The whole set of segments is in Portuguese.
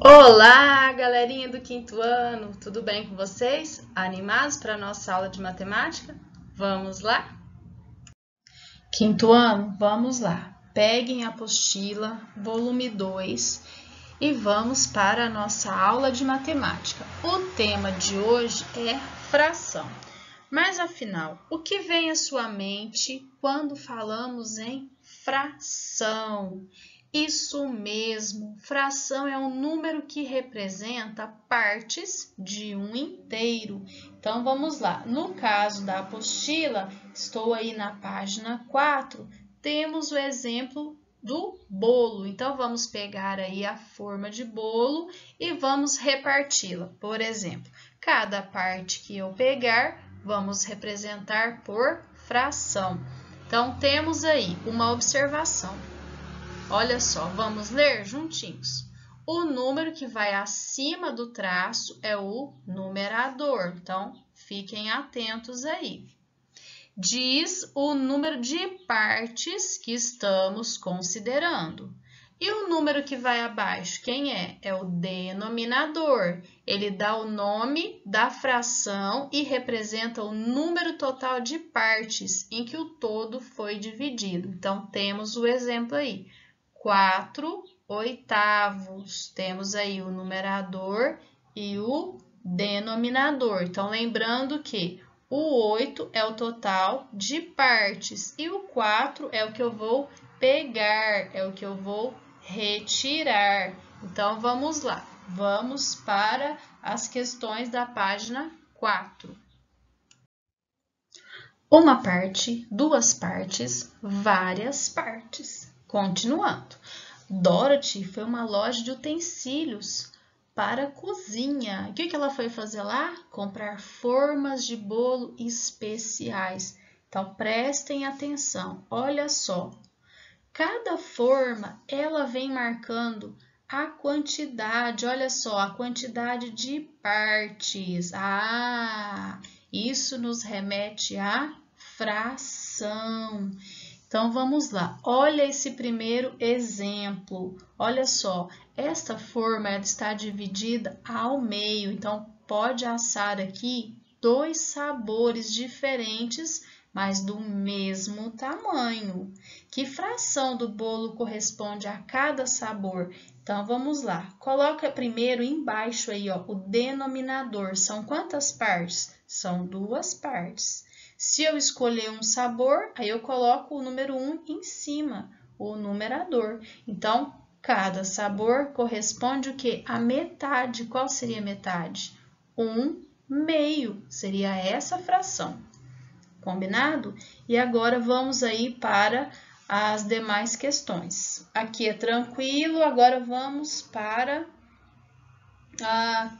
Olá, galerinha do quinto ano, tudo bem com vocês? Animados para a nossa aula de matemática? Vamos lá? Quinto ano, vamos lá. Peguem a apostila, volume 2, e vamos para a nossa aula de matemática. O tema de hoje é fração. Mas afinal, o que vem à sua mente quando falamos em fração? Isso mesmo, fração é um número que representa partes de um inteiro. Então, vamos lá. No caso da apostila, estou aí na página 4, temos o exemplo do bolo. Então, vamos pegar aí a forma de bolo e vamos reparti-la. Por exemplo, cada parte que eu pegar, vamos representar por fração. Então, temos aí uma observação. Olha só, vamos ler juntinhos. O número que vai acima do traço é o numerador. Então, fiquem atentos aí. Diz o número de partes que estamos considerando. E o número que vai abaixo, quem é? É o denominador. Ele dá o nome da fração e representa o número total de partes em que o todo foi dividido. Então, temos o exemplo aí. 4/8. Temos aí o numerador e o denominador. Então, lembrando que o 8 é o total de partes e o 4 é o que eu vou pegar, é o que eu vou retirar. Então, vamos lá. Vamos para as questões da página 4. Uma parte, duas partes, várias partes. Continuando. Dorothy foi uma loja de utensílios para a cozinha. O que ela foi fazer lá? Comprar formas de bolo especiais. Então, prestem atenção. Olha só. Cada forma, ela vem marcando a quantidade. Olha só, a quantidade de partes. Isso nos remete à fração. Então, vamos lá. Olha esse primeiro exemplo. Olha só, esta forma está dividida ao meio. Então, pode assar aqui 2 sabores diferentes, mas do mesmo tamanho. Que fração do bolo corresponde a cada sabor? Então, vamos lá. Coloca primeiro embaixo aí, ó, o denominador. São quantas partes? São 2 partes. Se eu escolher um sabor, aí eu coloco o número 1 em cima, o numerador. Então, cada sabor corresponde o quê? A metade. Qual seria a metade? 1/2. Seria essa fração. Combinado? E agora vamos aí para as demais questões. Aqui é tranquilo, agora vamos para...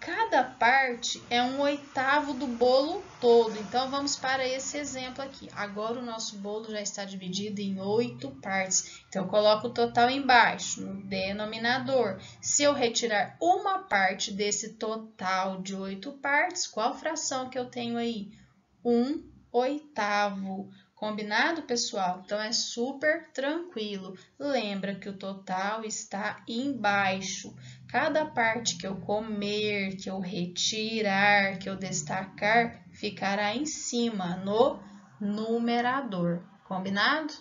cada parte é 1/8 do bolo todo. Então, vamos para esse exemplo aqui. Agora, o nosso bolo já está dividido em 8 partes. Então, eu coloco o total embaixo, no denominador. Se eu retirar uma parte desse total de 8 partes, qual fração que eu tenho aí? 1/8. Combinado, pessoal? Então, é super tranquilo. Lembra que o total está embaixo. Cada parte que eu comer, que eu retirar, que eu destacar, ficará em cima, no numerador. Combinado?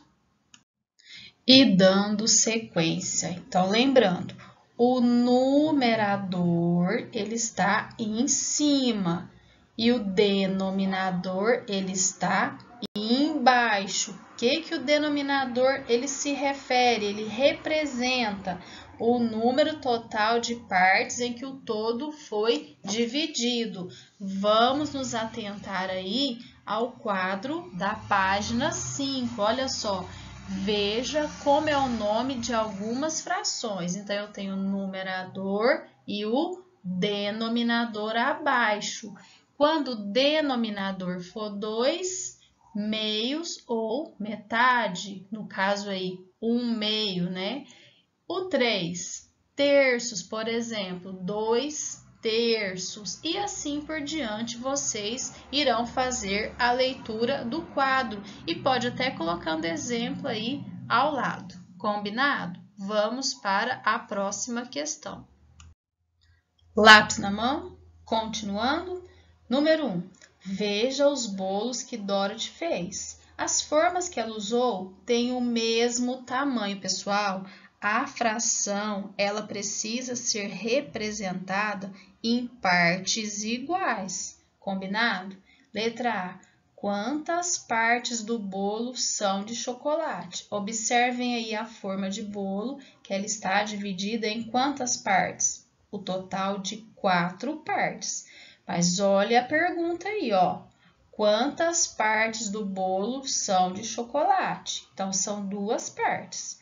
E dando sequência. Então, lembrando, o numerador, ele está em cima. E o denominador, ele está embaixo. O que o denominador ele se refere? Ele representa o número total de partes em que o todo foi dividido. Vamos nos atentar aí ao quadro da página 5. Olha só, veja como é o nome de algumas frações. Então, eu tenho o numerador e o denominador abaixo. Quando o denominador for 2/2 ou metade, no caso aí, 1/2, né? O 3/3, por exemplo, 2/3 e assim por diante, vocês irão fazer a leitura do quadro e pode até colocando exemplo aí ao lado. Combinado? Vamos para a próxima questão. Lápis na mão, continuando. Número 1. Veja os bolos que Dorothy fez. As formas que ela usou têm o mesmo tamanho, pessoal. A fração, ela precisa ser representada em partes iguais. Combinado? Letra A. Quantas partes do bolo são de chocolate? Observem aí a forma de bolo, que ela está dividida em quantas partes? O total de 4 partes. Mas olha a pergunta aí, ó. Quantas partes do bolo são de chocolate? Então, são 2 partes.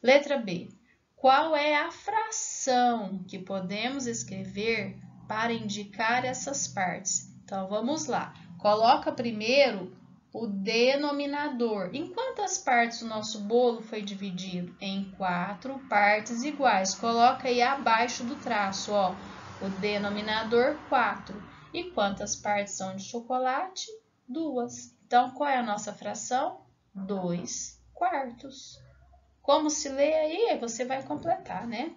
Letra B. Qual é a fração que podemos escrever para indicar essas partes? Então, vamos lá. Coloca primeiro o denominador. Em quantas partes o nosso bolo foi dividido? Em 4 partes iguais. Coloca aí abaixo do traço, ó, o denominador 4. E quantas partes são de chocolate? 2. Então, qual é a nossa fração? 2 quartos. Como se lê aí, você vai completar, né?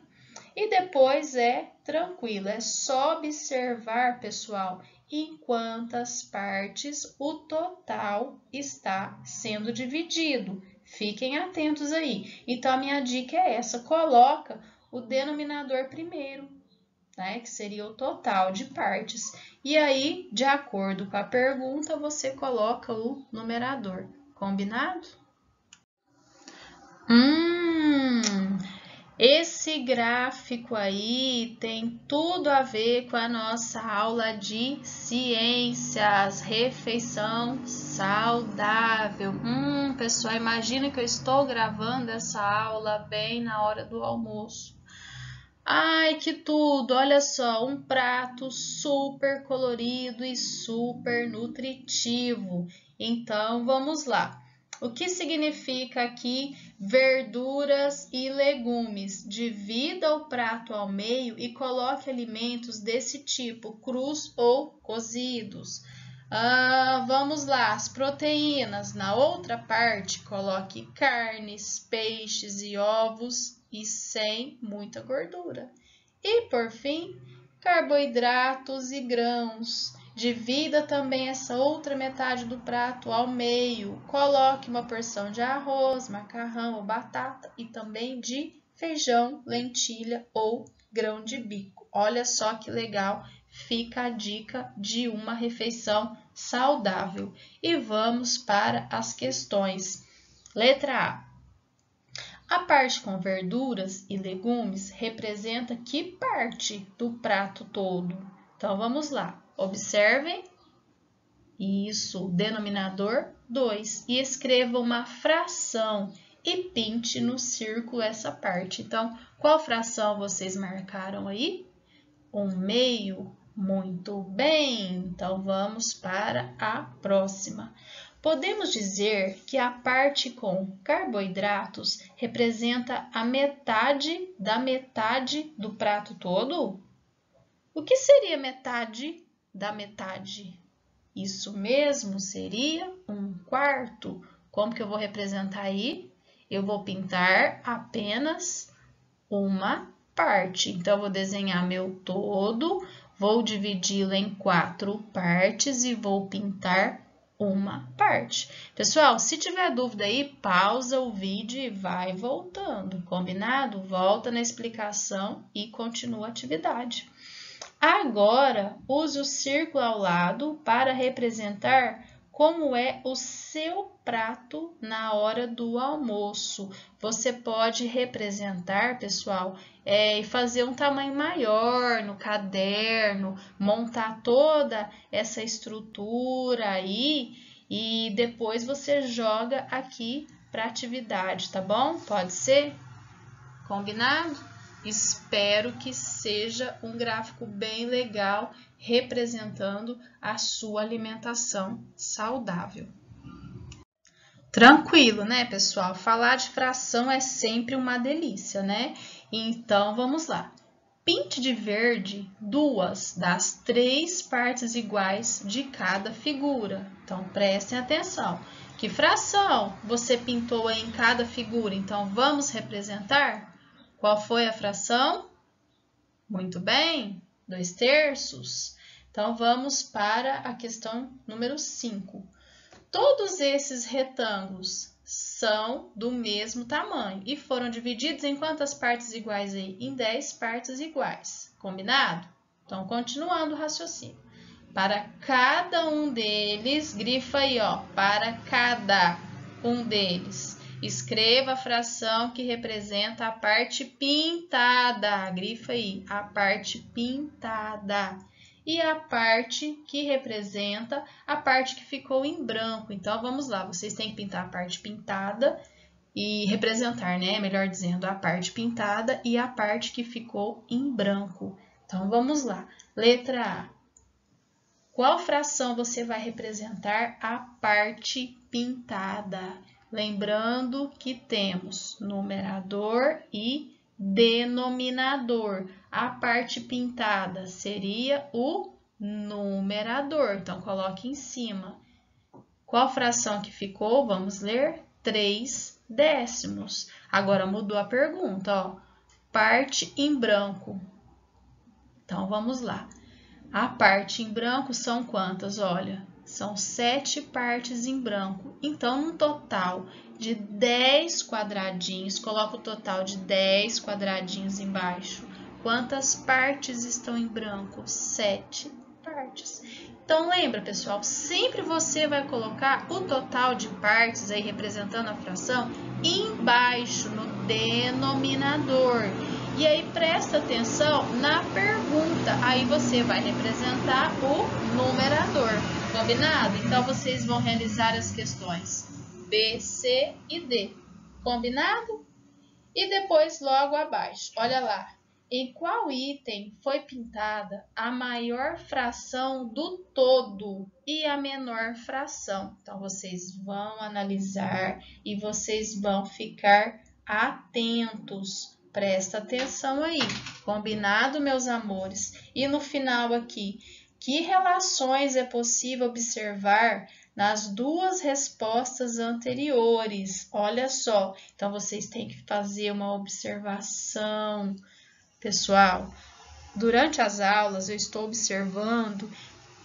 E depois é tranquilo, é só observar, pessoal, em quantas partes o total está sendo dividido. Fiquem atentos aí. Então, a minha dica é essa, coloca o denominador primeiro, né, que seria o total de partes. E aí, de acordo com a pergunta, você coloca o numerador. Combinado? Esse gráfico aí tem tudo a ver com a nossa aula de ciências, refeição saudável. Pessoal, imagina que eu estou gravando essa aula bem na hora do almoço. Ai, que tudo! Olha só, um prato super colorido e super nutritivo. Então, vamos lá. O que significa aqui verduras e legumes? Divida o prato ao meio e coloque alimentos desse tipo, crus ou cozidos. Vamos lá, as proteínas. Na outra parte, coloque carnes, peixes e ovos e sem muita gordura. E, por fim, carboidratos e grãos. Divida também essa outra metade do prato ao meio. Coloque uma porção de arroz, macarrão ou batata e também de feijão, lentilha ou grão de bico. Olha só que legal, fica a dica de uma refeição saudável. E vamos para as questões. Letra A. A parte com verduras e legumes representa que parte do prato todo? Então, vamos lá. Observem. Isso, denominador 2. E escreva uma fração e pinte no círculo essa parte. Então, qual fração vocês marcaram aí? 1/2. Muito bem. Então, vamos para a próxima. Podemos dizer que a parte com carboidratos representa a metade da metade do prato todo? O que seria metade da metade? Isso mesmo, seria 1/4. Como que eu vou representar aí? Eu vou pintar apenas uma parte. Então, eu vou desenhar meu todo, vou dividi-lo em 4 partes e vou pintar uma parte. Pessoal, se tiver dúvida aí, pausa o vídeo e vai voltando, combinado? Volta na explicação e continua a atividade. Agora, use o círculo ao lado para representar como é o seu prato na hora do almoço. Você pode representar, pessoal, e fazer um tamanho maior no caderno, montar toda essa estrutura aí e depois você joga aqui para atividade, tá bom? Pode ser? Combinado? Espero que seja um gráfico bem legal, representando a sua alimentação saudável. Tranquilo, né, pessoal? Falar de fração é sempre uma delícia, né? Então, vamos lá. Pinte de verde 2 das 3 partes iguais de cada figura. Então, prestem atenção. Que fração você pintou aí em cada figura? Então, vamos representar? Qual foi a fração? Muito bem, 2/3. Então, vamos para a questão número 5. Todos esses retângulos são do mesmo tamanho e foram divididos em quantas partes iguais aí? Em 10 partes iguais. Combinado? Então, continuando o raciocínio. Para cada um deles, grifa aí, ó, para cada um deles. Escreva a fração que representa a parte pintada. Grifa aí, a parte pintada. E a parte que representa a parte que ficou em branco. Então, vamos lá. Vocês têm que pintar a parte pintada e representar, né? Melhor dizendo, a parte pintada e a parte que ficou em branco. Então, vamos lá. Letra A. Qual fração você vai representar a parte pintada? Lembrando que temos numerador e denominador. A parte pintada seria o numerador. Então, coloque em cima. Qual fração que ficou? Vamos ler. 3/10. Agora, mudou a pergunta, ó. Parte em branco. Então, vamos lá. A parte em branco são quantas? Olha, são 7 partes em branco. Então, um total de 10 quadradinhos, coloca o total de 10 quadradinhos embaixo. Quantas partes estão em branco? 7 partes. Então, lembra, pessoal, sempre você vai colocar o total de partes aí representando a fração embaixo, no denominador. E aí, presta atenção na pergunta. Aí, você vai representar o numerador. Combinado? Então, vocês vão realizar as questões B, C e D. Combinado? E depois, logo abaixo, olha lá. Em qual item foi pintada a maior fração do todo e a menor fração? Então, vocês vão analisar e vocês vão ficar atentos. Presta atenção aí, combinado, meus amores? E no final aqui, que relações é possível observar nas duas respostas anteriores? Olha só, então vocês têm que fazer uma observação. Pessoal, durante as aulas eu estou observando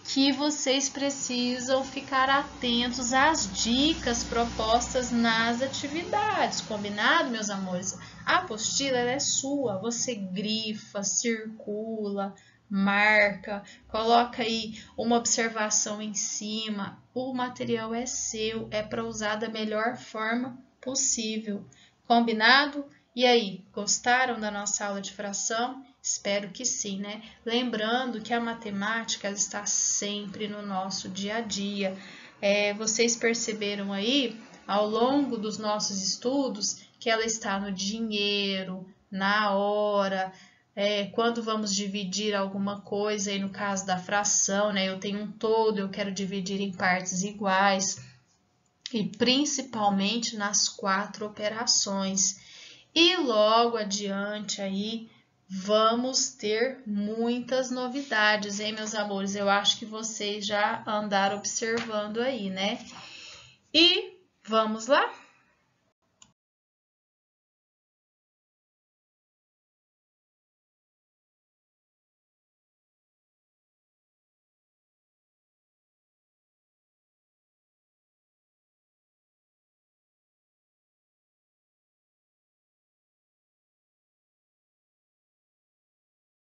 que vocês precisam ficar atentos às dicas propostas nas atividades, combinado, meus amores? A apostila ela é sua, você grifa, circula, marca, coloca aí uma observação em cima, o material é seu, é para usar da melhor forma possível, combinado? E aí, gostaram da nossa aula de fração? Espero que sim, né? Lembrando que a matemática está sempre no nosso dia a dia. Vocês perceberam aí, ao longo dos nossos estudos, que ela está no dinheiro, na hora, quando vamos dividir alguma coisa, aí no caso da fração, né? Eu tenho um todo, eu quero dividir em partes iguais, e principalmente nas 4 operações. E logo adiante aí, vamos ter muitas novidades, hein, meus amores? Eu acho que vocês já andaram observando aí, né? E vamos lá?